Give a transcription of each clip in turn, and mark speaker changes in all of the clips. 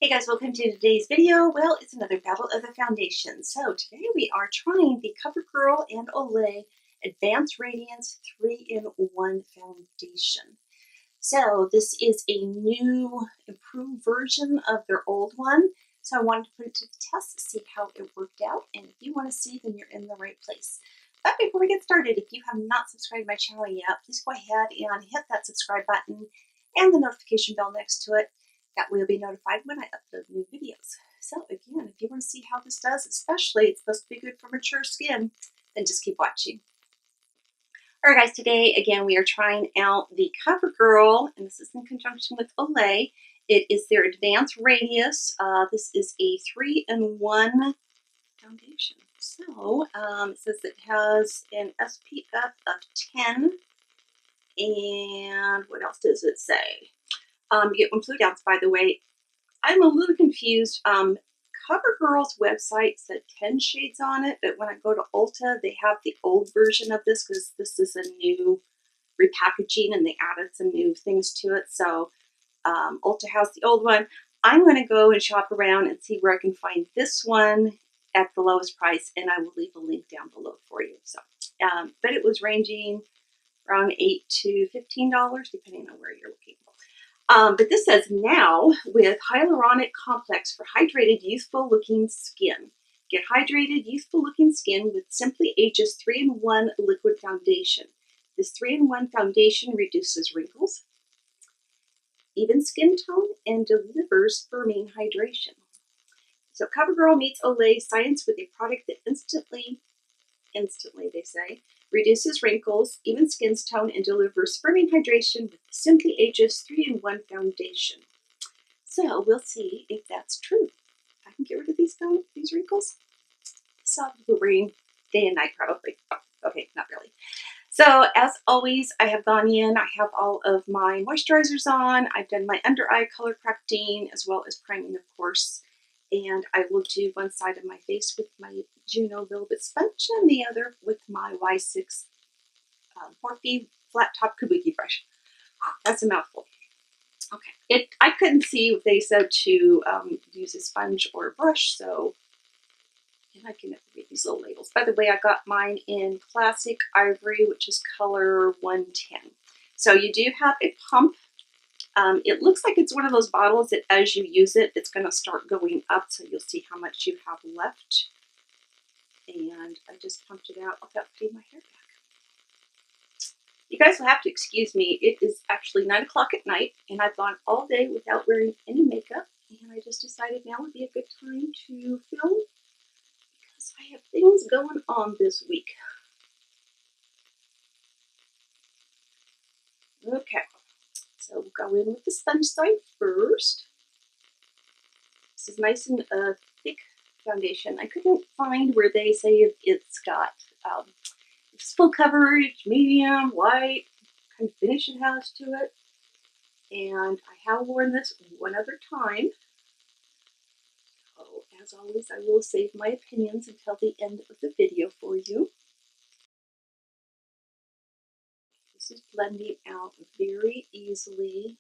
Speaker 1: Hey guys, welcome to today's video. Well, it's another battle of the foundation. So today we are trying the CoverGirl and Olay Advanced Radiance 3-in-1 Foundation. So this is a new, improved version of their old one. So I wanted to put it to the test to see how it worked out. And if you want to see, then you're in the right place. But before we get started, if you have not subscribed to my channel yet, please go ahead and hit that subscribe button and the notification bell next to it. That way you'll be notified when I upload new videos. So again, if you want to see how this does, especially it's supposed to be good for mature skin, then just keep watching. Alright guys, today again we are trying out the CoverGirl, and this is in conjunction with Olay. It is their Advanced Radiance. This is a 3-in-1 foundation. So it says it has an SPF of 10, and what else does it say? You get 1 fluid ounce, by the way. I'm a little confused. CoverGirl's website said 10 shades on it, but when I go to Ulta, they have the old version of this because this is a new repackaging and they added some new things to it. So Ulta has the old one. I'm going to go and shop around and see where I can find this one at the lowest price, and I will leave a link down below for you. So, but it was ranging around $8 to $15, depending on where you're looking. But this says now with hyaluronic complex for hydrated, youthful looking skin. Get hydrated, youthful looking skin with Simply Ageless 3-in-1 liquid foundation. This 3-in-1 foundation reduces wrinkles, even skin tone, and delivers firming hydration. So CoverGirl meets Olay science with a product that instantly they say, reduces wrinkles, even skin tone, and delivers firming hydration with the Simply Ageless 3-in-1 foundation. So we'll see if that's true. I can get rid of these wrinkles. So I'll be wearing day and night probably. Okay, not really. So as always, I have gone in. I have all of my moisturizers on. I've done my under eye color correcting as well as priming, of course. And I will do one side of my face with my Juno Velvet Sponge and the other with my Y6 Morphe Flat Top Kabuki Brush. That's a mouthful. Okay, I couldn't see if they said to use a sponge or a brush, so and I can never read these little labels. By the way, I got mine in Classic Ivory, which is color 110. So you do have a pump. It looks like it's one of those bottles that as you use it, it's going to start going up, so you'll see how much you have left. And I just pumped it out without putting my hair back. You guys will have to excuse me. It is actually 9 o'clock at night, and I've gone all day without wearing any makeup, and I just decided now would be a good time to film because I have things going on this week. Okay. So we'll go in with the sponge side first. This is nice and thick foundation. I couldn't find where they say if it's got it's full coverage, medium, white, what kind of finish it has to it. And I have worn this one other time. So as always, I will save my opinions until the end of the video for you. This is blending out very easily.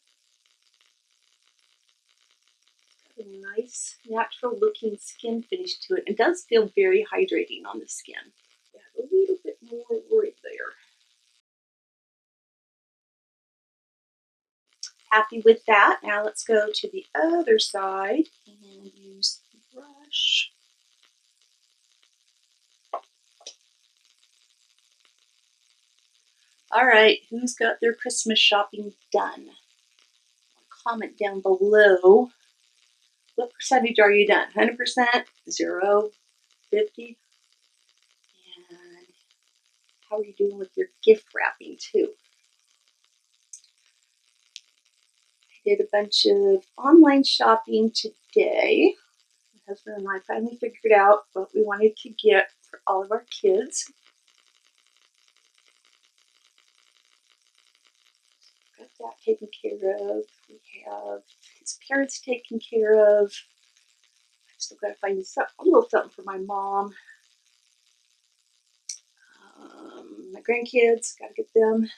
Speaker 1: Got a nice natural looking skin finish to it. It does feel very hydrating on the skin. Yeah, a little bit more right there. Happy with that. Now let's go to the other side and use the brush. All right, who's got their Christmas shopping done? Comment down below. What percentage are you done? 100%, 0, 50? And how are you doing with your gift wrapping too? I did a bunch of online shopping today. My husband and I finally figured out what we wanted to get for all of our kids. Got that taken care of. We have his parents taken care of. I've still got to find a little something for my mom. My grandkids, got to get them.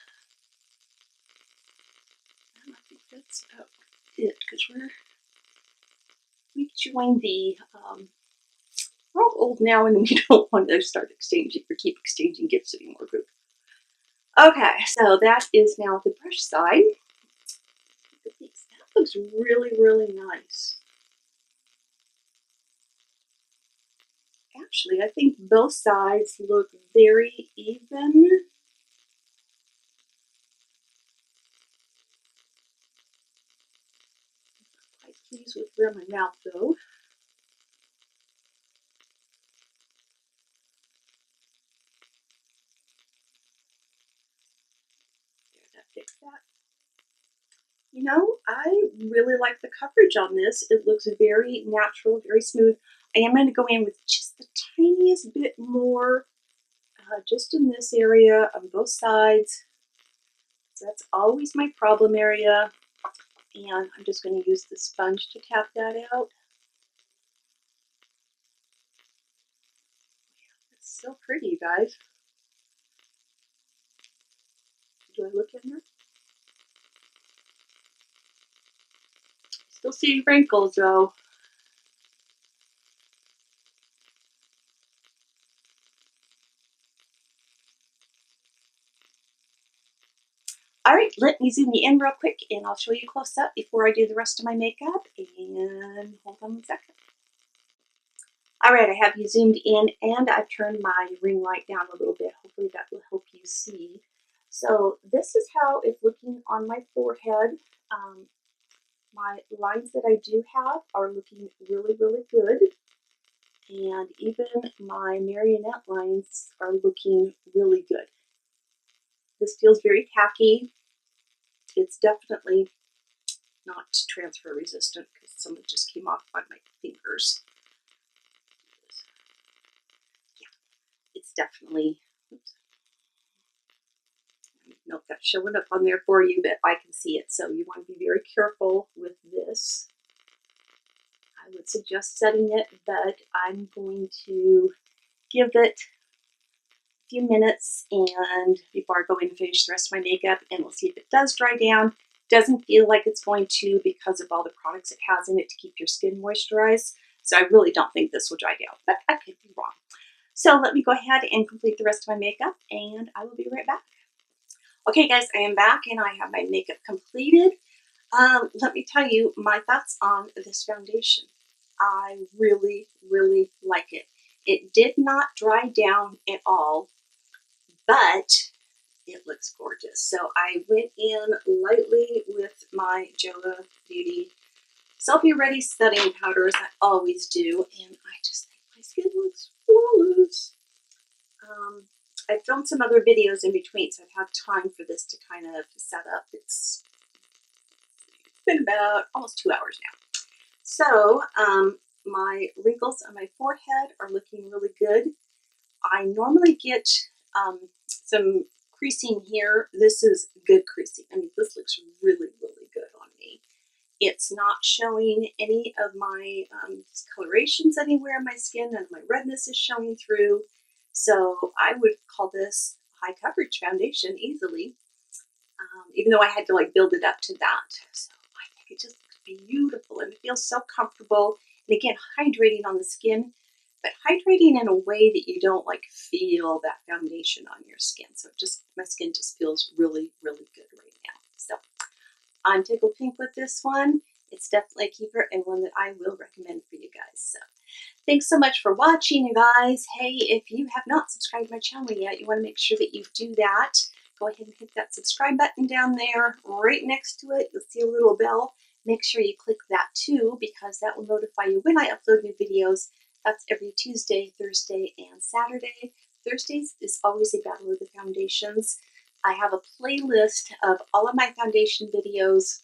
Speaker 1: And I think that's about it because we're join the, we're all old now and we don't want to start exchanging or keep exchanging gifts anymore group. Okay, so that is now the brush side. That looks really, really nice. Actually, I think both sides look very even. I'm quite pleased with where my mouth goes. There, that fixed that. You know, I really like the coverage on this. It looks very natural, very smooth. I am going to go in with just the tiniest bit more, just in this area on both sides. So that's always my problem area. And I'm just going to use the sponge to tap that out. It's so pretty, you guys. Do I look in there? Still see wrinkles though. Alright, let me zoom you in real quick and I'll show you close up before I do the rest of my makeup. And hold on 1 second. Alright, I have you zoomed in and I've turned my ring light down a little bit. Hopefully that will help you see. So this is how it's looking on my forehead. My lines that I do have are looking really, really good. And even my marionette lines are looking really good. This feels very tacky. It's definitely not transfer resistant because some of it just came off on my fingers. Yeah, it's definitely, oops. I don't know if that's showing up on there for you, but I can see it. So you want to be very careful with this. I would suggest setting it, but I'm going to give it a few minutes and before I go in and finish the rest of my makeup, and we'll see if it does dry down. Doesn't feel like it's going to because of all the products it has in it to keep your skin moisturized. So I really don't think this will dry down, but I could be wrong. So let me go ahead and complete the rest of my makeup and I will be right back. Okay guys, I am back and I have my makeup completed. Let me tell you my thoughts on this foundation. I really, really like it. It did not dry down at all, but it looks gorgeous. So I went in lightly with my Joa Beauty Selfie Ready setting powder as I always do, and I just think my skin looks flawless. I filmed some other videos in between, so I've had time for this to kind of set up. It's been about almost 2 hours now. So my wrinkles on my forehead are looking really good. I normally get some creasing here. This is good creasing. I mean, this looks really, really good on me. It's not showing any of my discolorations anywhere in my skin, and my redness is showing through. So I would call this high coverage foundation easily, even though I had to like build it up to that. So I think it just looks beautiful and it feels so comfortable. And again, hydrating on the skin, but hydrating in a way that you don't like feel that foundation on your skin. So just my skin just feels really, really good right now. So I'm tickled pink with this one. It's definitely a keeper and one that I will recommend for you guys. So thanks so much for watching, you guys. Hey, if you have not subscribed to my channel yet, you want to make sure that you do that. Go ahead and hit that subscribe button down there. Right next to it, you'll see a little bell. Make sure you click that too, because that will notify you when I upload new videos. That's every Tuesday, Thursday, and Saturday. Thursdays is always a battle of the foundations. I have a playlist of all of my foundation videos.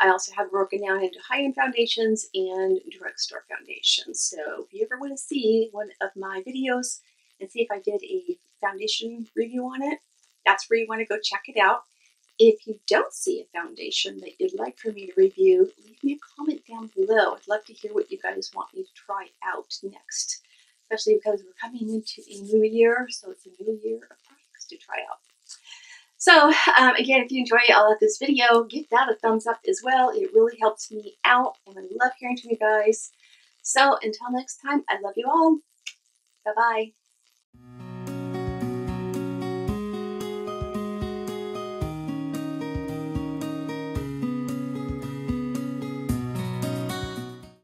Speaker 1: I also have broken down into high-end foundations and drugstore foundations. So if you ever want to see one of my videos and see if I did a foundation review on it, that's where you want to go check it out. If you don't see a foundation that you'd like for me to review, leave me a comment down below. I'd love to hear what you guys want me to try out next, especially because we're coming into a new year, so it's a new year of products to try out. So again, if you enjoy all of this video, give that a thumbs up as well. It really helps me out, and I love hearing from you guys. So until next time, I love you all. Bye-bye.